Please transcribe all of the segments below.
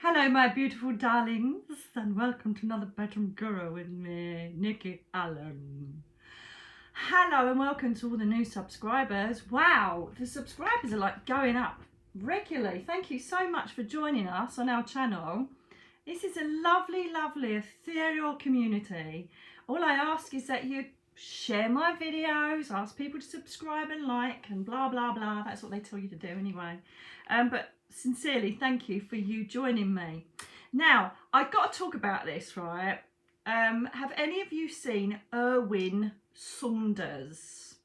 Hello my beautiful darlings and welcome to another bedroom guru with me, Nicky Allen. Hello and welcome to all the new subscribers. Wow, the subscribers are like going up regularly. Thank you so much for joining us on our channel. This is a lovely, lovely ethereal community. All I ask is that you share my videos, ask people to subscribe and like and blah blah blah. That's what they tell you to do anyway. But sincerely, thank you for you joining me. Now, I've got to talk about this, right? Have any of you seen Irwin Saunders?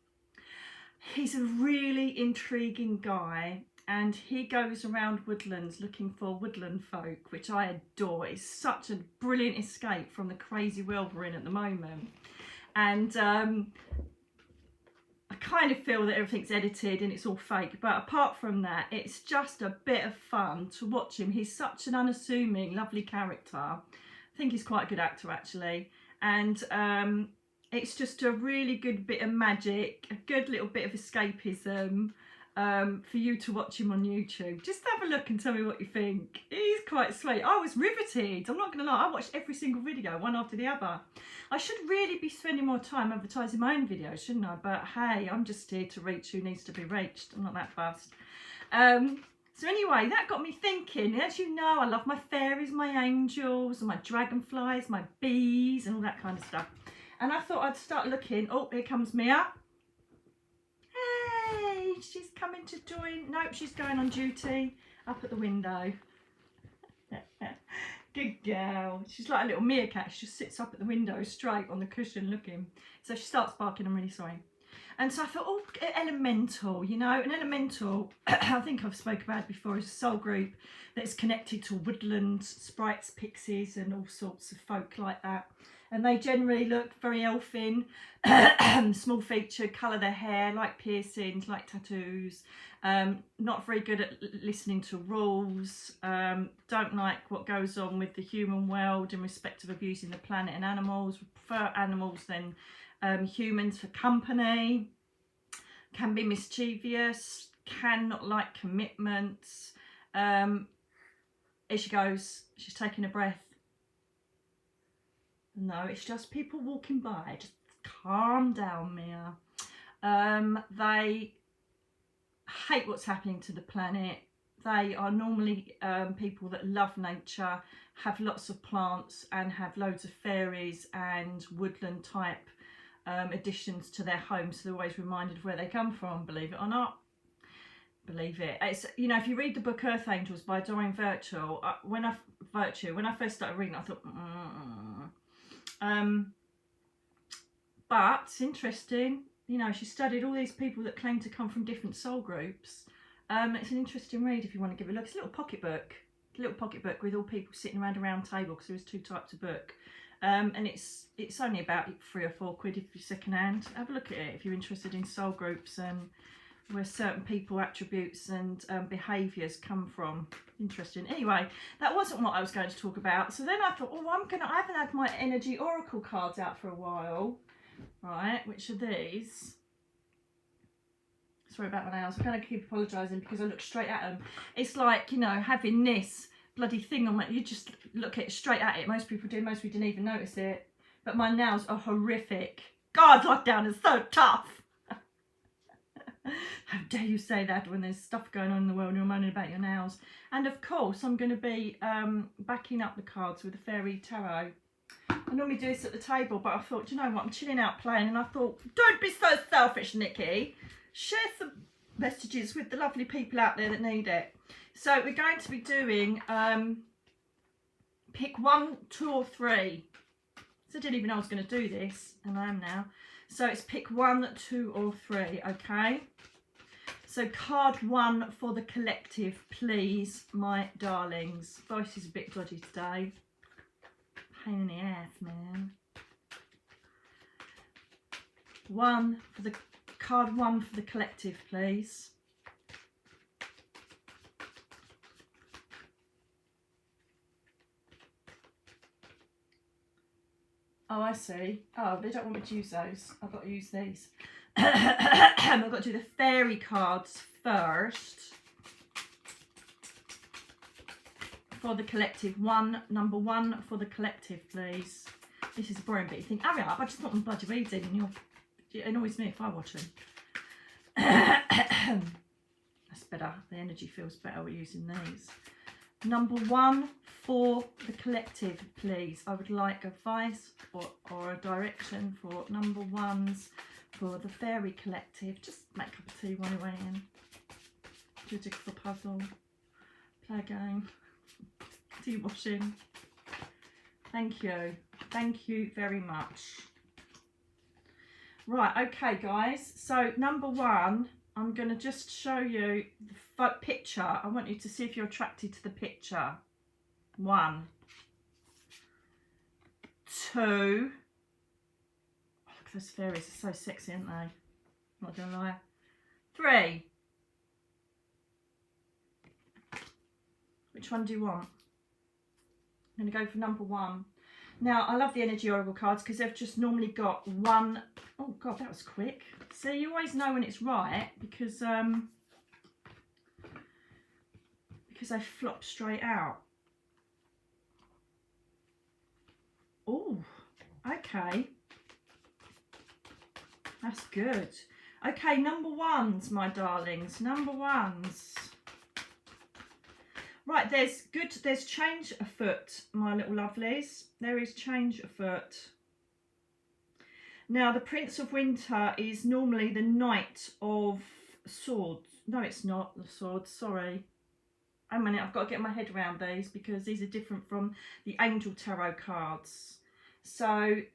He's a really intriguing guy and he goes around woodlands looking for woodland folk, which I adore. It's such a brilliant escape from the crazy world we're in at the moment. And I kind of feel that everything's edited and it's all fake, but apart from that, it's just a bit of fun to watch him. He's such an unassuming, lovely character. I think he's quite a good actor actually, and it's just a really good bit of magic, a good little bit of escapism for you to watch him on YouTube. Just have a look and tell me what you think. He's quite sweet. I was riveted, I'm not gonna lie. I watched every single video, one after the other. I should really be spending more time advertising my own videos, shouldn't I? But hey, I'm just here to reach who needs to be reached. I'm not that fast. So anyway, that got me thinking. As you know, I love my fairies, my angels, and my dragonflies, my bees, and all that kind of stuff. And I thought I'd start looking. Oh, here comes Mia. Hey, she's coming to join. Nope, she's going on duty up at the window. Good girl. She's like a little meerkat. She just sits up at the window straight on the cushion looking. So she starts barking, I'm really sorry. And so I thought, oh, elemental, you know, an elemental, I think I've spoken about it before, is a soul group that's connected to woodland sprites, pixies and all sorts of folk like that. And they generally look very elfin, small featured, colour their hair, like piercings, like tattoos, not very good at listening to rules, don't like what goes on with the human world in respect of abusing the planet and animals, prefer animals than humans for company, can be mischievous, can not like commitments. Here she goes, she's taking a breath. No, it's just people walking by. Just calm down, Mia. They hate what's happening to the planet. They are normally people that love nature, have lots of plants and have loads of fairies and woodland type additions to their home. So they're always reminded of where they come from, believe it or not. Believe it. It's, you know, if you read the book Earth Angels by Doreen Virtue, when I first started reading it, I thought, but it's interesting, you know, she studied all these people that claim to come from different soul groups. It's an interesting read if you want to give it a look. It's a little pocketbook with all people sitting around a round table, because there was 2 types of book. And it's only about £3 or £4 if you're second hand. Have a look at it if you're interested in soul groups and where certain people, attributes and behaviours come from. Interesting. Anyway, that wasn't what I was going to talk about. So then I thought, oh, I haven't had my energy oracle cards out for a while, right? Which are these. Sorry about my nails. I'm going to keep apologising because I look straight at them. It's like, you know, having this bloody thing on my, you just look at it straight at it. Most people do. Most people didn't even notice it. But my nails are horrific. God, lockdown is so tough. How dare you say that when there's stuff going on in the world and you're moaning about your nails. And of course I'm going to be backing up the cards with the fairy tarot. I normally do this at the table, but I thought, you know what, I'm chilling out playing, and I thought, don't be so selfish, Nikki. Share some messages with the lovely people out there that need it. So we're going to be doing pick 1, 2 or 3. So I didn't even know I was going to do this, and I am now. So it's pick 1, 2 or 3, okay? So card 1 for the collective, please, my darlings. Voice is a bit dodgy today. Pain in the ass, man. Card 1 for the collective, please. Oh, I see. Oh, they don't want me to use those. I've got to use these. I've got to do the fairy cards first. for the collective. Number one for the collective, please. This is boring, but you think, hurry up, I just want them bloody reading, and it annoys me if I watch them. That's better. The energy feels better with using these. Number one for the collective, please. I would like advice or a direction for number ones for the fairy collective. Just make a cup of tea while you're waiting. Do a jigsaw puzzle. Play a game. Tea washing. Thank you. Thank you very much. Right, okay, guys. So, number one, I'm going to just show you the picture. I want you to see if you're attracted to the picture. 1, 2. Oh, look at those fairies. They're so sexy, aren't they? Not going to lie. 3. Which one do you want? I'm going to go for number 1. Now, I love the Energy Oracle cards because they've just normally got one. Oh, God, that was quick. See, you always know when it's right because they flop straight out. Oh, okay. That's good. Okay, number ones, my darlings. Number ones. Right, there's change afoot, my little lovelies. There is change afoot. Now, the Prince of Winter is normally the Knight of Swords. No, it's not the Swords, sorry. Hang on a minute, I've got to get my head around these because these are different from the Angel Tarot cards. So, hang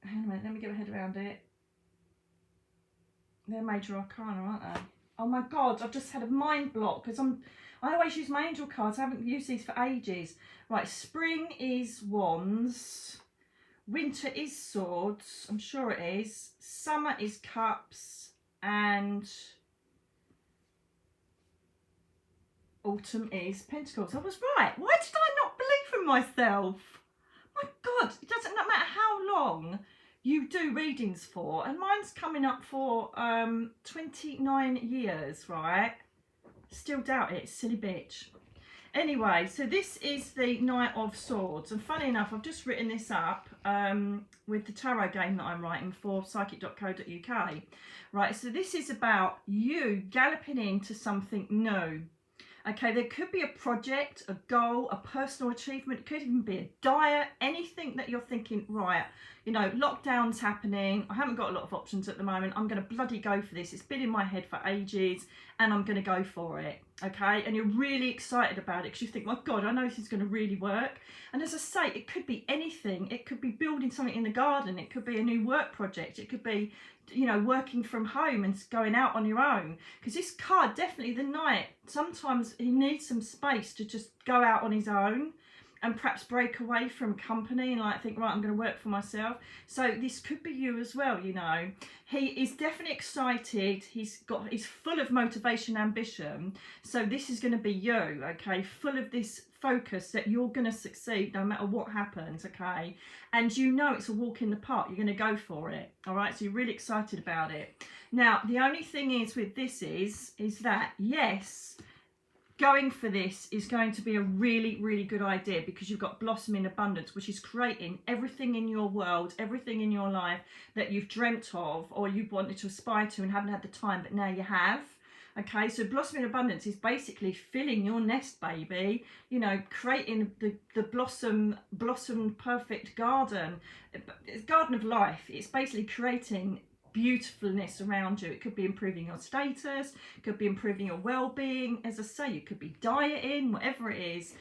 on a minute, let me get my head around it. They're Major Arcana, aren't they? Oh my God, I've just had a mind block because I always use my angel cards. I haven't used these for ages. Right, spring is wands. Winter is swords. I'm sure it is. Summer is cups. And autumn is pentacles. I was right. Why did I not believe in myself? My God, it doesn't matter how long you do readings for, and mine's coming up for 29 years, right? Still doubt it, silly bitch. Anyway, so this is the Knight of Swords, and funny enough, I've just written this up with the tarot game that I'm writing for psychic.co.uk. Right, so this is about you galloping into something new. Okay, there could be a project, a goal, a personal achievement. It could even be a diet, anything that you're thinking, right, you know, lockdown's happening. I haven't got a lot of options at the moment. I'm going to bloody go for this. It's been in my head for ages and I'm going to go for it. Okay, and you're really excited about it because you think, my God, I know this is going to really work. And as I say, it could be anything. It could be building something in the garden. It could be a new work project. It could be, you know, working from home and going out on your own. Because this card, definitely the Knight, sometimes he needs some space to just go out on his own and perhaps break away from company and like think, right, I'm going to work for myself. So this could be you as well, you know. He is definitely excited. He's full of motivation, ambition. So this is going to be you, okay, full of this focus that you're going to succeed no matter what happens, okay. And you know it's a walk in the park. You're going to go for it, all right. So you're really excited about it. Now, the only thing is with this is that, yes, going for this is going to be a really, really good idea because you've got Blossom in Abundance, which is creating everything in your world, everything in your life that you've dreamt of or you wanted to aspire to and haven't had the time, but now you have. Okay, so Blossom in Abundance is basically filling your nest, baby, you know, creating the blossom perfect garden. It's garden of life. It's basically creating beautifulness around you. It could be improving your status, it could be improving your well-being. As I say, it could be dieting, whatever it is.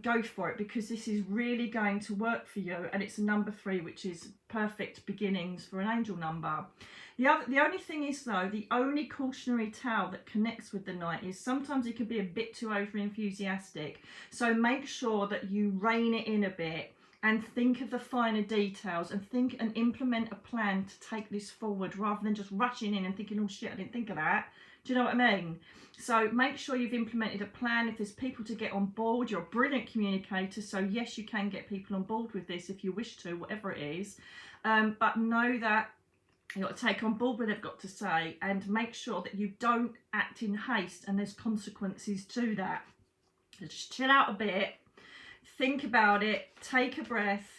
Go for it because this is really going to work for you, and it's a number 3, which is perfect beginnings for an angel number. The only thing is though, the only cautionary tale that connects with the Knight is sometimes it can be a bit too over enthusiastic, so make sure that you rein it in a bit and think of the finer details and think and implement a plan to take this forward rather than just rushing in and thinking, oh shit, I didn't think of that. Do you know what I mean? So make sure you've implemented a plan. If there's people to get on board, you're a brilliant communicator. So yes, you can get people on board with this if you wish to, whatever it is. But know that you've got to take on board what they've got to say and make sure that you don't act in haste and there's consequences to that. Just chill out a bit, think about it, take a breath,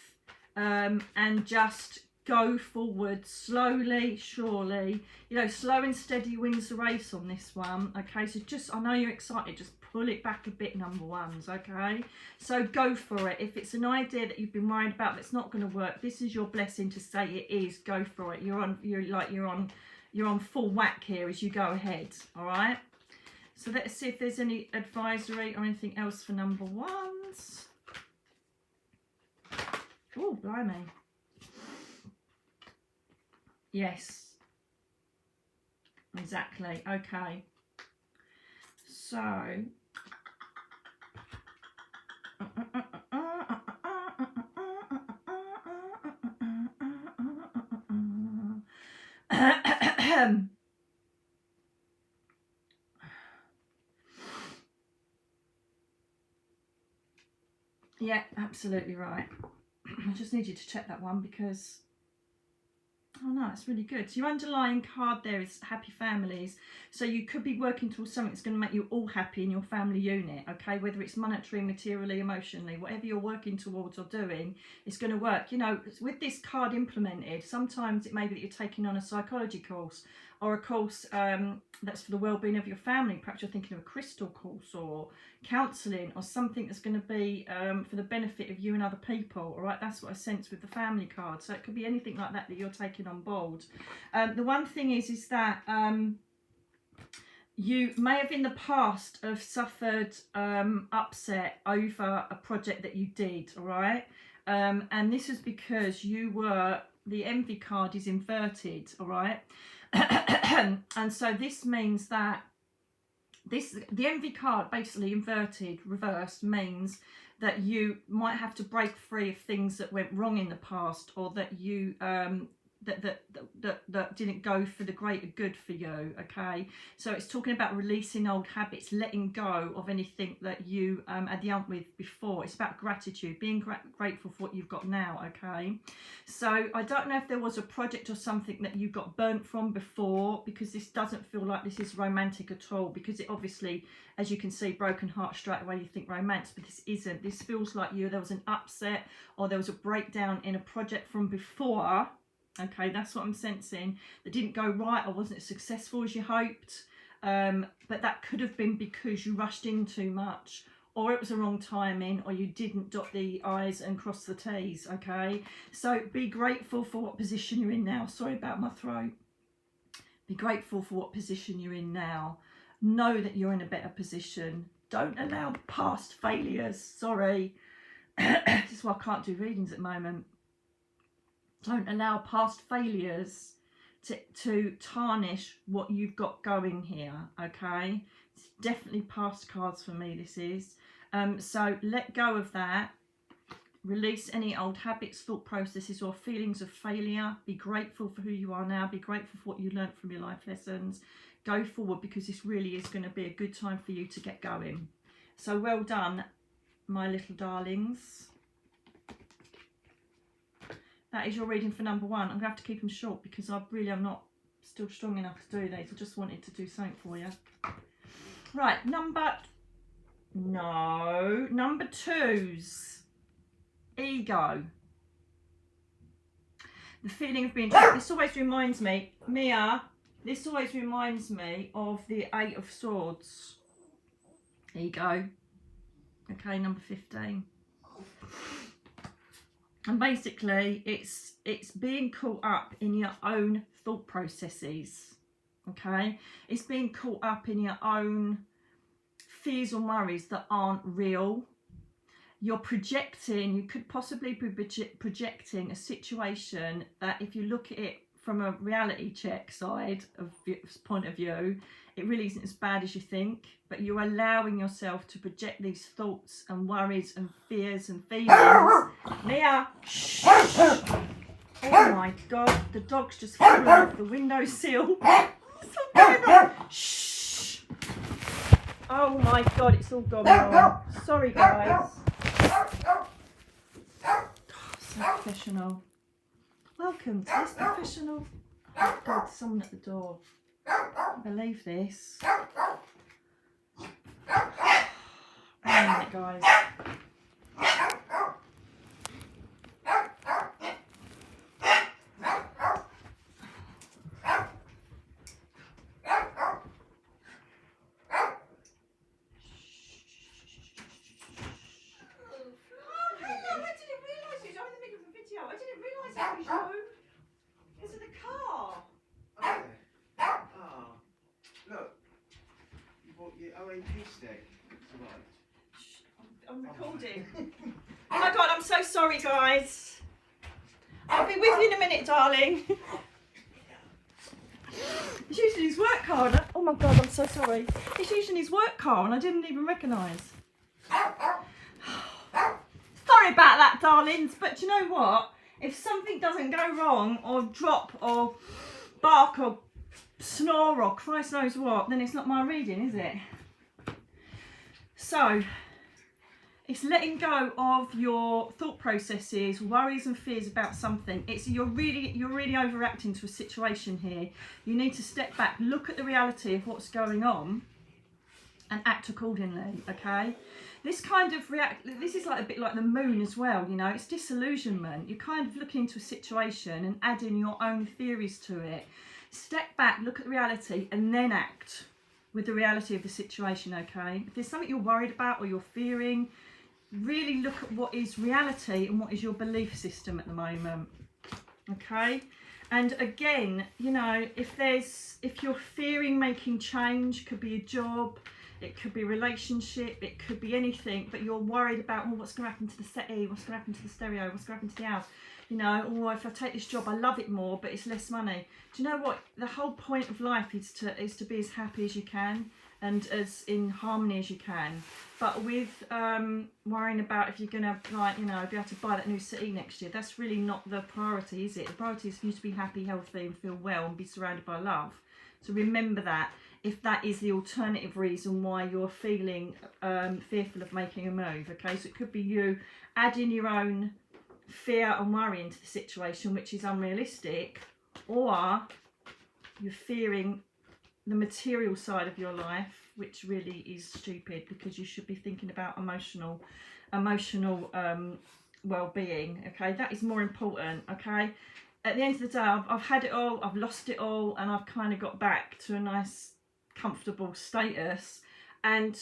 and just go forward slowly, surely. You know, slow and steady wins the race on this one. Okay, so just, I know you're excited, just pull it back a bit, number ones. Okay, so go for it. If it's an idea that you've been worried about that's not going to work, this is your blessing to say it is. Go for it. You're on full whack here as you go ahead. All right, so let's see if there's any advisory or anything else for number ones. Oh, blimey. Yes, exactly. Okay, so yeah, absolutely right. I just need you to check that one because, oh no, it's really good. So your underlying card there is happy families. So you could be working towards something that's going to make you all happy in your family unit, okay? Whether it's monetary, materially, emotionally, whatever you're working towards or doing, it's going to work. You know, with this card implemented, sometimes it may be that you're taking on a psychology course or a course that's for the well-being of your family. Perhaps you're thinking of a crystal course or counselling or something that's going to be for the benefit of you and other people. All right, that's what I sense with the family card. So it could be anything like that that you're taking on board. The one thing is that you may have in the past have suffered upset over a project that you did. All right, and this is because you were, the envy card is inverted. All right. And so this means that the envy card, basically inverted, reversed, means that you might have to break free of things that went wrong in the past, or that you that didn't go for the greater good for you. Okay, so it's talking about releasing old habits, letting go of anything that you had the ump with before. It's about gratitude, being grateful for what you've got now. Okay, so I don't know if there was a project or something that you got burnt from before, because this doesn't feel like this is romantic at all, because it obviously, as you can see, broken heart, straight away you think romance, but this isn't. This feels like there was an upset or there was a breakdown in a project from before. Okay, that's what I'm sensing. That didn't go right or wasn't as successful as you hoped. But that could have been because you rushed in too much, or it was the wrong timing, or you didn't dot the I's and cross the T's. Okay, so be grateful for what position you're in now. Sorry about my throat. Be grateful for what position you're in now. Know that you're in a better position. Don't allow past failures. Sorry. This is why I can't do readings at the moment. Don't allow past failures to tarnish what you've got going here, okay? It's definitely past cards for me, this is. So let go of that. Release any old habits, thought processes or feelings of failure. Be grateful for who you are now. Be grateful for what you learned from your life lessons. Go forward, because this really is going to be a good time for you to get going. So well done, my little darlings. That is your reading for number one. I'm going to have to keep them short because I'm not still strong enough to do these. I just wanted to do something for you. Right, number two's ego. The feeling of being trapped. This always reminds me, Mia, this always reminds me of the 8 of Swords. Ego. Okay, number 15. And basically, it's being caught up in your own thought processes, okay? It's being caught up in your own fears and worries that aren't real. You're projecting, you could possibly be projecting a situation that, if you look at it from a reality check side of point of view, it really isn't as bad as you think, but you're allowing yourself to project these thoughts and worries and fears and feelings. Mia, shh. Oh my God, the dog's just fallen off the windowsill. What's all going on? Shh. Oh my God, it's all gone wrong. Sorry guys. Oh, so professional. Welcome to this professional. Oh God, someone at the door. I can't believe this. guys. I'm recording. Oh my god, I'm so sorry, guys. I'll be with you in a minute, darling. He's using his work car. Oh my god, I'm so sorry. He's using his work car and I didn't even recognise. Sorry about that, darlings, but you know what? If something doesn't go wrong or drop or bark or snore or Christ knows what, then it's not my reading, is it? So, it's letting go of your thought processes, worries and fears about something. It's you're really overacting to a situation here. You need to step back, look at the reality of what's going on and act accordingly, okay? This kind of this is like a bit like the moon as well, you know, it's disillusionment. You're kind of looking into a situation and adding your own theories to it. Step back, look at the reality and then act with the reality of the situation, okay? If there's something you're worried about or you're fearing, really look at what is reality and what is your belief system at the moment, okay? And again, you know, if you're fearing making change, could be a job, it could be a relationship, it could be anything, but you're worried about, well, what's going to happen to the settee, what's going to happen to the stereo, what's going to happen to the house, you know, or if I take this job, I love it more, but it's less money. Do you know what? The whole point of life is to be as happy as you can and as in harmony as you can. But with worrying about if you're going to, like, you know, be able to buy that new settee next year, that's really not the priority, is it? The priority is for you to be happy, healthy and feel well and be surrounded by love. So remember that, if that is the alternative reason why you're feeling fearful of making a move, okay? So it could be you adding your own fear and worry into the situation, which is unrealistic, or you're fearing the material side of your life, which really is stupid, because you should be thinking about emotional well-being, okay? That is more important, okay? At the end of the day, I've had it all, I've lost it all, and I've kind of got back to a nice comfortable status. And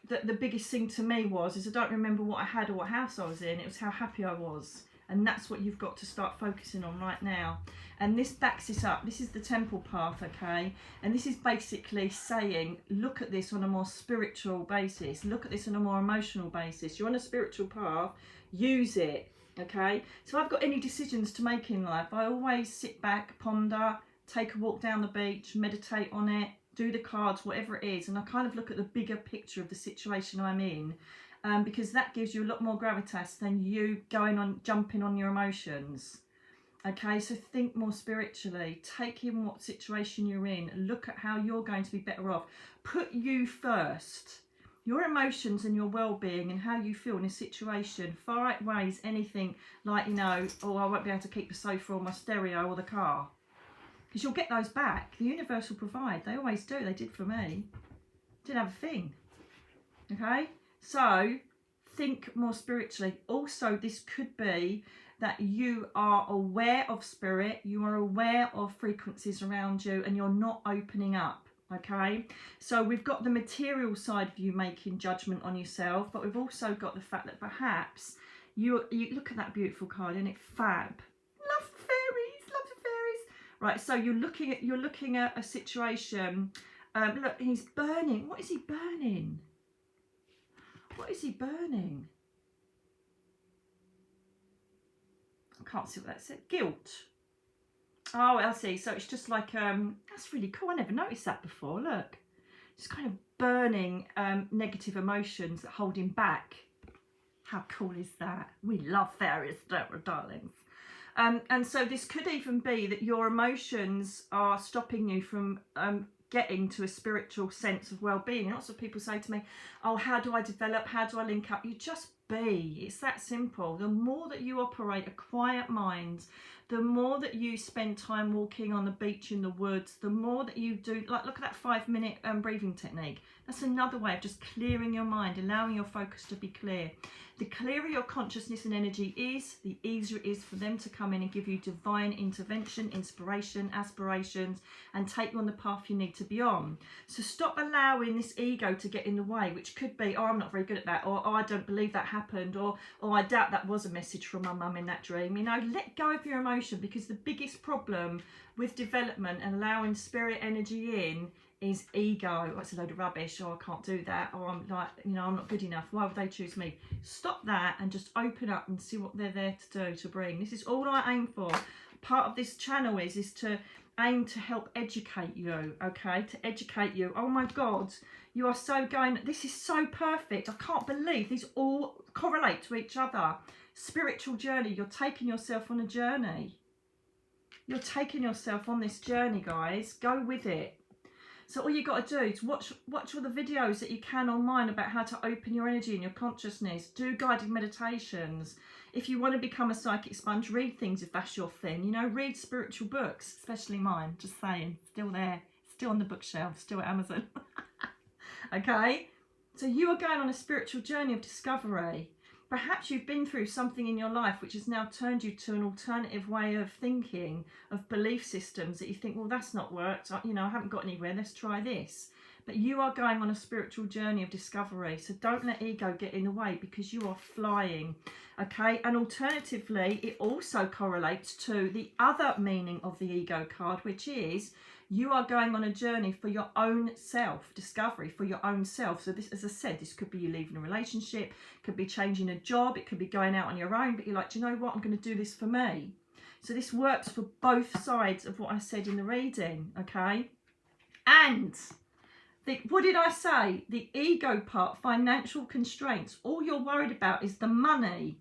the biggest thing to me is I don't remember what I had or what house I was in, it was how happy I was. And that's what you've got to start focusing on right now. And this backs this up. This is the temple path, okay? And this is basically saying, look at this on a more spiritual basis. Look at this on a more emotional basis. You're on a spiritual path, use it, okay? So if I've got any decisions to make in life, I always sit back, ponder, take a walk down the beach, meditate on it, do the cards, whatever it is. And I kind of look at the bigger picture of the situation I'm in. Because that gives you a lot more gravitas than you jumping on your emotions. Okay, so think more spiritually. Take in what situation you're in. Look at how you're going to be better off. Put you first. Your emotions and your well-being and how you feel in a situation far outweighs anything like, you know, oh, I won't be able to keep the sofa or my stereo or the car. Because you'll get those back. The universe will provide. They always do. They did for me. Didn't have a thing. Okay? So think more spiritually. Also, this could be that you are aware of spirit, you are aware of frequencies around you, and you're not opening up, okay? So we've got the material side of you making judgment on yourself, but we've also got the fact that perhaps you look at that beautiful card, isn't it? Fab. Love the fairies, love the fairies. Right, so you're looking at a situation. Look, he's burning. What is he burning? What is he burning? I can't see what that said. Guilt. Oh, I see. So it's just like, that's really cool. I never noticed that before. Look. Just kind of burning negative emotions that hold him back. How cool is that? We love fairies, don't we, darlings? And so this could even be that your emotions are stopping you from getting to a spiritual sense of well-being. Lots of people say to me, oh, how do I develop? How do I link up? You just be. It's that simple. The more that you operate a quiet mind, the more that you spend time walking on the beach, in the woods, the more that you do, like look at that 5-minute breathing technique. That's another way of just clearing your mind, allowing your focus to be clear. The clearer your consciousness and energy is, the easier it is for them to come in and give you divine intervention, inspiration, aspirations, and take you on the path you need to be on. So stop allowing this ego to get in the way, which could be, oh, I'm not very good at that, or oh, I don't believe that happened, or oh, I doubt that was a message from my mum in that dream. You know, let go of your emotion, because the biggest problem with development and allowing spirit energy in is ego. Oh, it's a load of rubbish, or I can't do that, or I'm like, you know, I'm not good enough, why would they choose me? Stop that and just open up and see what they're there to do, to bring. This is all I aim for. Part of this channel is to aim to help educate you, okay, to educate you. Oh my God, you are so going, this is so perfect. I can't believe these all correlate to each other. Spiritual journey, you're taking yourself on a journey. You're taking yourself on this journey, guys. Go with it. So all you got to do is watch all the videos that you can online about how to open your energy and your consciousness. Do guided meditations. If you want to become a psychic sponge, read things if that's your thing. You know, read spiritual books, especially mine. Just saying, still there, still on the bookshelf, still at Amazon. Okay? So you are going on a spiritual journey of discovery. Perhaps you've been through something in your life which has now turned you to an alternative way of thinking, of belief systems that you think, well, that's not worked. You know, I haven't got anywhere. Let's try this. But you are going on a spiritual journey of discovery. So don't let ego get in the way, because you are flying. Okay. And alternatively, it also correlates to the other meaning of the ego card, which is you are going on a journey for your own self discovery, for your own self. So this, as I said, this could be you leaving a relationship, could be changing a job, it could be going out on your own, but you're like, do you know what, I'm going to do this for me. So this works for both sides of what I said in the reading. Okay. And what did I say? The ego part, financial constraints. All you're worried about is the money.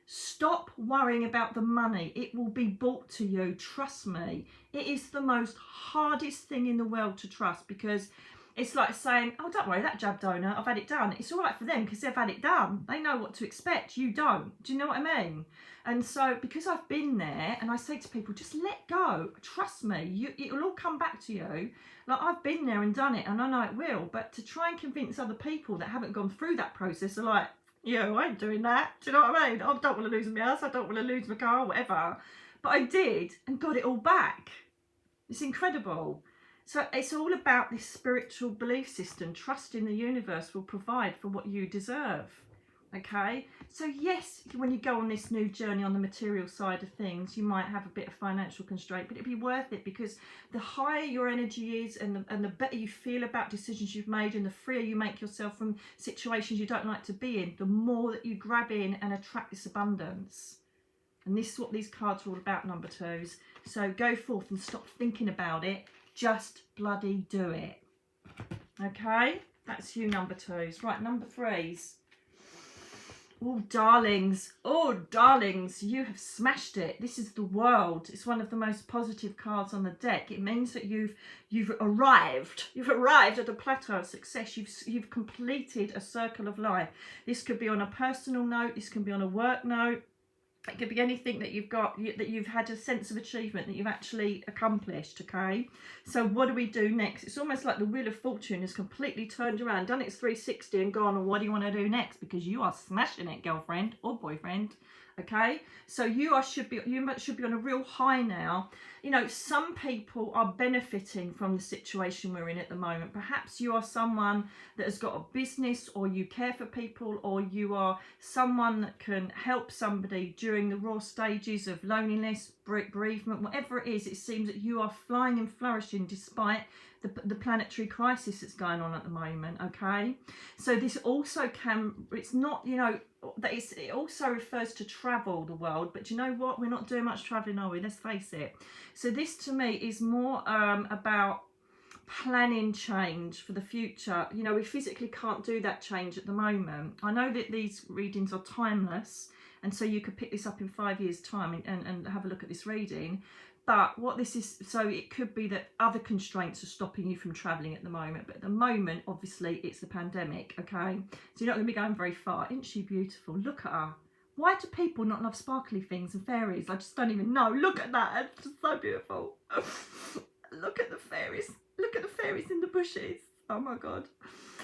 Stop worrying about the money. It will be brought to you. Trust me. It is the most hardest thing in the world to trust, because it's like saying, oh, don't worry, that jab donor, I've had it done. It's all right for them because they've had it done. They know what to expect. You don't. Do you know what I mean? And so because I've been there, and I say to people, just let go. Trust me. It'll all come back to you. Like, I've been there and done it, and I know it will. But to try and convince other people that haven't gone through that process are like, yeah, I ain't doing that. Do you know what I mean? I don't want to lose my house. I don't want to lose my car, whatever. But I did, and got it all back. It's incredible. So it's all about this spiritual belief system. Trusting the universe will provide for what you deserve. Okay? So yes, when you go on this new journey on the material side of things, you might have a bit of financial constraint, but it'd be worth it, because the higher your energy is, and the better you feel about decisions you've made, and the freer you make yourself from situations you don't like to be in, the more that you grab in and attract this abundance. And this is what these cards are all about, number twos. So go forth and stop thinking about it. Just bloody do it. Okay? That's you, number twos. Right, number threes. Oh, darlings. Oh, darlings. You have smashed it. This is the World. It's one of the most positive cards on the deck. It means that you've arrived. You've arrived at a plateau of success. You've completed a circle of life. This could be on a personal note. This can be on a work note. It could be anything that you've got, that you've had a sense of achievement that you've actually accomplished, okay? So what do we do next? It's almost like the Wheel of Fortune has completely turned around, done its 360 and gone, and what do you want to do next? Because you are smashing it, girlfriend or boyfriend, okay? So you should be on a real high now. You know, some people are benefiting from the situation we're in at the moment. Perhaps you are someone that has got a business, or you care for people, or you are someone that can help somebody during the raw stages of loneliness, bereavement, whatever it is. It seems that you are flying and flourishing despite the planetary crisis that's going on at the moment, okay? So this also it's not, you know, that it also refers to travel the world, but you know what? We're not doing much traveling, are we? Let's face it. So this to me is more about planning change for the future. You know, we physically can't do that change at the moment. I know that these readings are timeless, and so you could pick this up in 5 years' time and have a look at this reading. But what this is, so it could be that other constraints are stopping you from travelling at the moment. But at the moment, obviously, it's the pandemic, okay? So you're not going to be going very far. Isn't she beautiful? Look at her. Why do people not love sparkly things and fairies? I just don't even know. Look at that. It's just so beautiful. Look at the fairies. Look at the fairies in the bushes. Oh my God.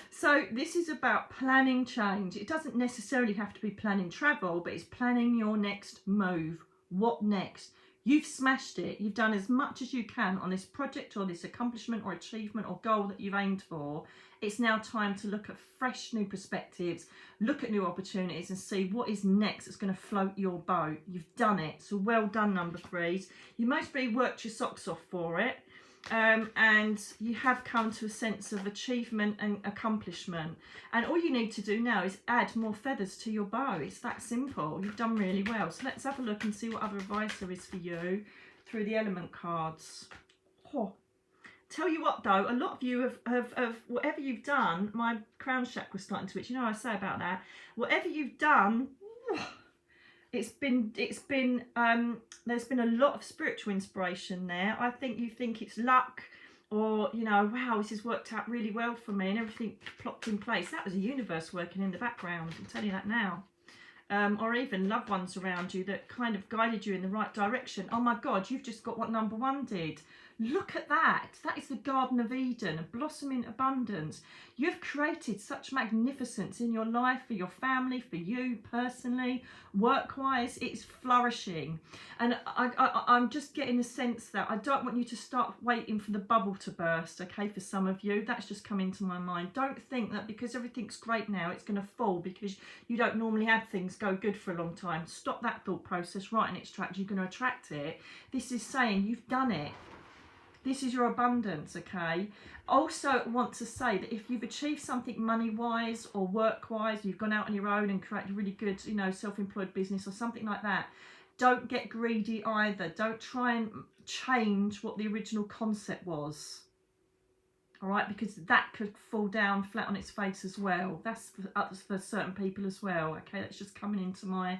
So this is about planning change. It doesn't necessarily have to be planning travel, but it's planning your next move. What next? You've smashed it. You've done as much as you can on this project or this accomplishment or achievement or goal that you've aimed for. It's now time to look at fresh new perspectives, look at new opportunities and see what is next that's going to float your boat. You've done it. So well done, number 3s. You mostly worked your socks off for it. And you have come to a sense of achievement and accomplishment, and all you need to do now is add more feathers to your bow. It's that simple. You've done really well. So let's have a look and see what other advice there is for you through the element cards. Oh, tell you what though, a lot of you have whatever you've done, my crown chakra's starting to itch, you know what I say about that, whatever you've done, there's been a lot of spiritual inspiration there. I think you think it's luck, or you know, wow, this has worked out really well for me and everything plopped in place. That was the universe working in the background, I'm telling you that now. Or even loved ones around you that kind of guided you in the right direction. Oh my God, you've just got what number 1 did. Look at that. That is the Garden of Eden, a blossoming abundance. You've created such magnificence in your life, for your family, for you personally, work-wise. It's flourishing. And I'm just getting the sense that I don't want you to start waiting for the bubble to burst, okay, for some of you. That's just come into my mind. Don't think that because everything's great now, it's going to fall because you don't normally have things go good for a long time. Stop that thought process right in its tracks. You're going to attract it. This is saying you've done it. This is your abundance, okay? Also want to say that if you've achieved something money-wise or work-wise, you've gone out on your own and created a really good, you know, self-employed business or something like that, don't get greedy either. Don't try and change what the original concept was, all right? Because that could fall down flat on its face as well. That's for certain people as well, okay? That's just coming into my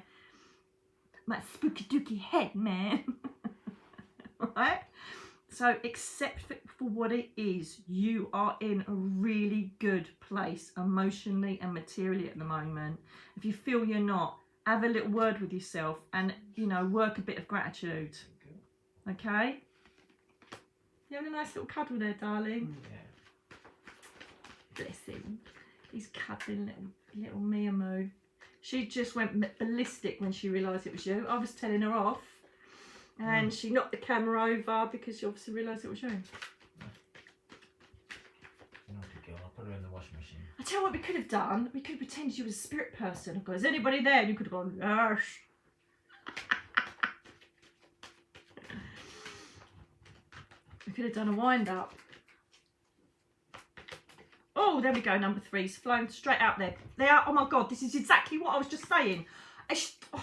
spooky dooky head, man. Right? So accept it for what it is. You are in a really good place emotionally and materially at the moment. If you feel you're not, have a little word with yourself and, you know, work a bit of gratitude. Okay? You having a nice little cuddle there, darling? Yeah. Bless him. He's cuddling little Mia. She just went ballistic when she realised it was you. I was telling her off. And she knocked the camera over because she obviously realised it was you. Naughty girl, I'll put her in the washing machine. I tell you what we could have done. We could have pretended you was a spirit person. I've gone, is anybody there? And you could have gone, yes. We could have done a wind up. Oh, there we go, number 3's flown straight out there. They are, oh my God, this is exactly what I was just saying.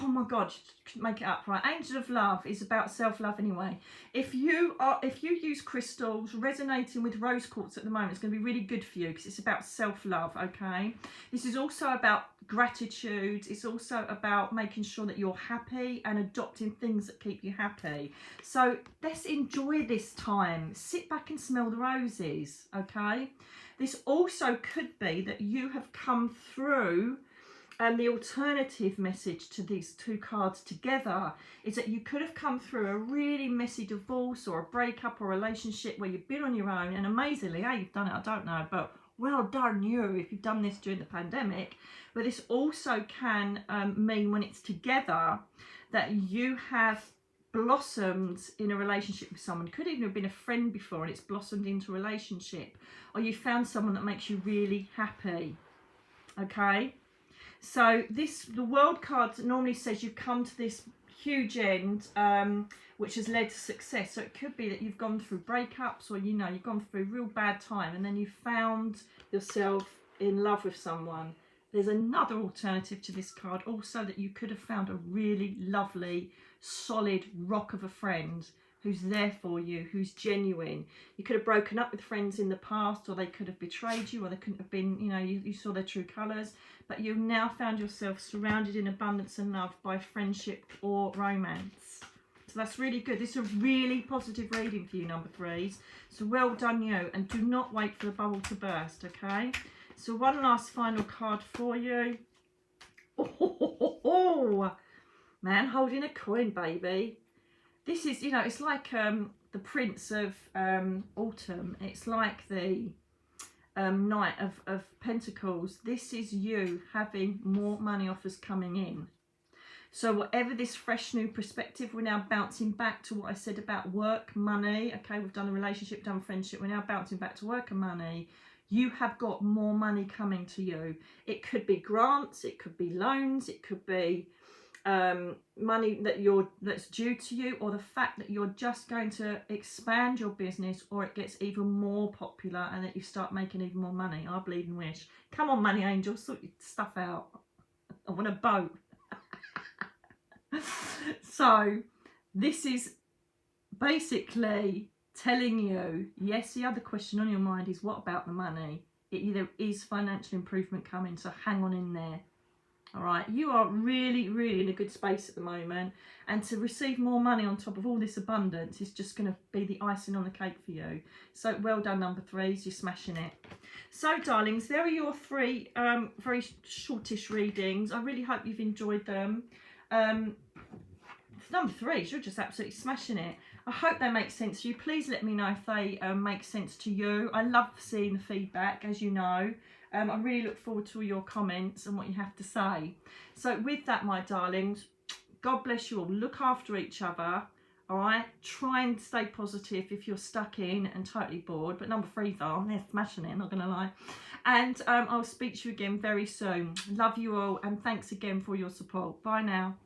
Oh my God, couldn't make it up, right? Angel of Love is about self-love anyway. If you use crystals, resonating with rose quartz at the moment, it's going to be really good for you because it's about self-love, okay? This is also about gratitude. It's also about making sure that you're happy and adopting things that keep you happy. So let's enjoy this time. Sit back and smell the roses, okay? This also could be that you have come through. And the alternative message to these 2 cards together is that you could have come through a really messy divorce or a breakup or relationship where you've been on your own, and amazingly, how you've done it, I don't know, but well done you if you've done this during the pandemic. But this also can mean when it's together that you have blossomed in a relationship with someone. Could even have been a friend before and it's blossomed into a relationship, or you found someone that makes you really happy, okay? So the world card normally says you've come to this huge end, which has led to success. So it could be that you've gone through breakups, or, you know, you've gone through a real bad time and then you found yourself in love with someone. There's another alternative to this card also, that you could have found a really lovely, solid rock of a friend who's there for you, who's genuine. You could have broken up with friends in the past, or they could have betrayed you, or they couldn't have been, you know, you saw their true colours. But you've now found yourself surrounded in abundance and love by friendship or romance. So that's really good. This is a really positive reading for you, number 3s. So well done you, and do not wait for the bubble to burst, okay? So one last final card for you. Oh, Man holding a coin, baby. This is, you know, it's like the Prince of Autumn. It's like the Knight of Pentacles. This is you having more money offers coming in. So whatever this fresh new perspective, we're now bouncing back to what I said about work, money. Okay, we've done a relationship, done friendship. We're now bouncing back to work and money. You have got more money coming to you. It could be grants, it could be loans, it could be money that's due to you, or the fact that you're just going to expand your business, or it gets even more popular and that you start making even more money. I bleed and wish. Come on, money angels, sort your stuff out. I want a boat. So this is basically telling you, yes, the other question on your mind is, what about the money? There is financial improvement coming, so hang on in there. All right, you are really, really in a good space at the moment, and to receive more money on top of all this abundance is just going to be the icing on the cake for you. So well done, number 3s, you're smashing it. So darlings, there are your 3 very shortish readings. I really hope you've enjoyed them. Number 3s, you're just absolutely smashing it. I hope they make sense to you. Please let me know if they make sense to you. I love seeing the feedback, as you know. I really look forward to all your comments and what you have to say. So with that, my darlings, God bless you all. Look after each other, all right? Try and stay positive if you're stuck in and totally bored. But number 3s are, they're smashing it, not going to lie. And I'll speak to you again very soon. Love you all, and thanks again for your support. Bye now.